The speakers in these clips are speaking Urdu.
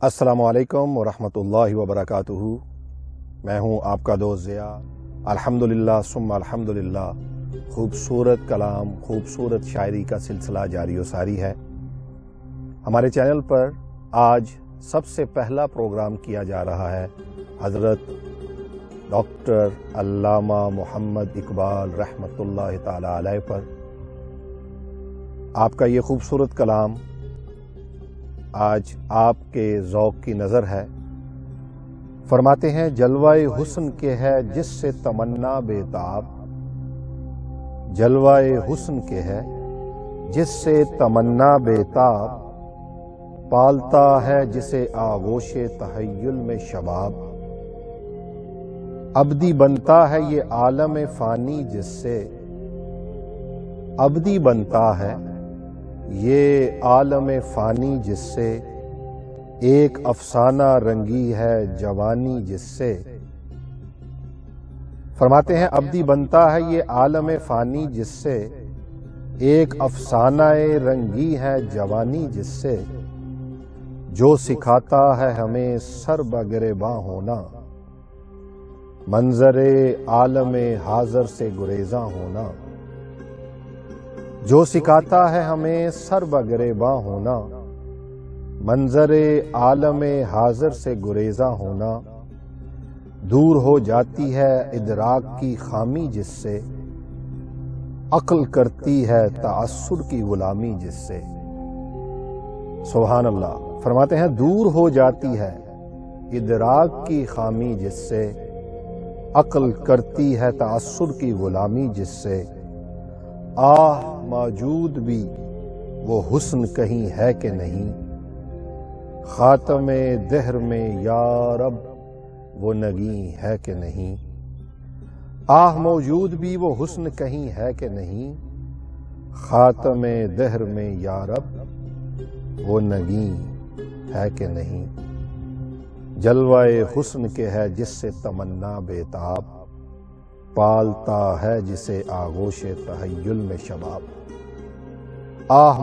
السلام علیکم ورحمۃ اللہ وبرکاتہ۔ میں ہوں آپ کا دوست ضیاء۔ الحمدللہ ثم الحمدللہ، خوبصورت کلام، خوبصورت شاعری کا سلسلہ جاری و ساری ہے۔ ہمارے چینل پر آج سب سے پہلا پروگرام کیا جا رہا ہے حضرت ڈاکٹر علامہ محمد اقبال رحمۃ اللہ تعالی علیہ پر۔ آپ کا یہ خوبصورت کلام آج آپ کے ذوق کی نظر ہے۔ فرماتے ہیں جلوہ حسن کے ہے جس سے تمنا بے تاب، جلوہ حسن کے ہے جس سے تمنا بے تاب، پالتا ہے جسے آغوش تحیل میں شباب، ابدی بنتا ہے یہ عالم فانی جس سے، ابدی بنتا ہے یہ عالم فانی جس سے، ایک افسانہ رنگی ہے جوانی جس سے۔ فرماتے ہیں ابدی بنتا ہے یہ عالم فانی جس سے، ایک افسانہ رنگی ہے جوانی جس سے، جو سکھاتا ہے ہمیں سر بگریباں ہونا، منظر عالم حاضر سے گریزاں ہونا، جو سکھاتا ہے ہمیں سر بگریباں ہونا، منظر عالم حاضر سے گریزاں ہونا، دور ہو جاتی ہے ادراک کی خامی جس سے، عقل کرتی ہے تعصب کی غلامی جس سے۔ سبحان اللہ۔ فرماتے ہیں دور ہو جاتی ہے ادراک کی خامی جس سے، عقل کرتی ہے تعصب کی غلامی جس سے، آہ موجود بھی وہ حسن کہیں ہے کہ نہیں، خاتم دہر میں یا رب وہ نگیں ہے کہ نہیں، آہ موجود بھی وہ حسن کہیں ہے کہ نہیں، خاتم دہر میں یا رب وہ نگیں ہے کہ نہیں، جلوہ حسن کے ہے جس سے تمنا بے تاب، پالتا ہے جسے آغوش تحیل میں شباب، آہ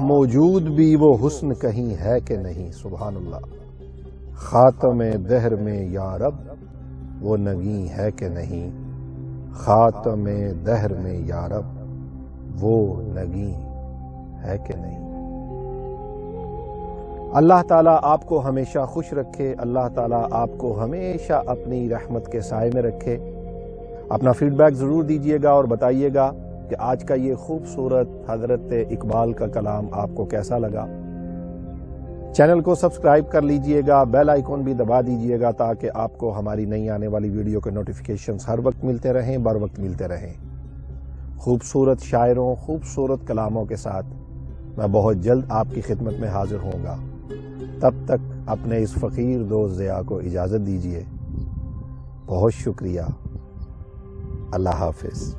موجود بھی وہ حسن کہیں ہے کہ نہیں۔ سبحان اللہ۔ خاتم دہر میں یا رب وہ نگیں ہے کہ نہیں، خاتم دہر میں یا رب وہ نگیں ہے کہ نہیں۔ اللہ تعالیٰ آپ کو ہمیشہ خوش رکھے، اللہ تعالیٰ آپ کو ہمیشہ اپنی رحمت کے سائے میں رکھے۔ اپنا فیڈ بیک ضرور دیجیے گا اور بتائیے گا کہ آج کا یہ خوبصورت حضرت اقبال کا کلام آپ کو کیسا لگا۔ چینل کو سبسکرائب کر لیجیے گا، بیل آئیکن بھی دبا دیجیے گا تاکہ آپ کو ہماری نئی آنے والی ویڈیو کے نوٹیفیکیشنز ہر وقت ملتے رہیں، بر وقت ملتے رہیں۔ خوبصورت شاعروں، خوبصورت کلاموں کے ساتھ میں بہت جلد آپ کی خدمت میں حاضر ہوں گا۔ تب تک اپنے اس فقیر دوست ضیاء کو اجازت دیجیے۔ بہت شکریہ۔ اللہ حافظ۔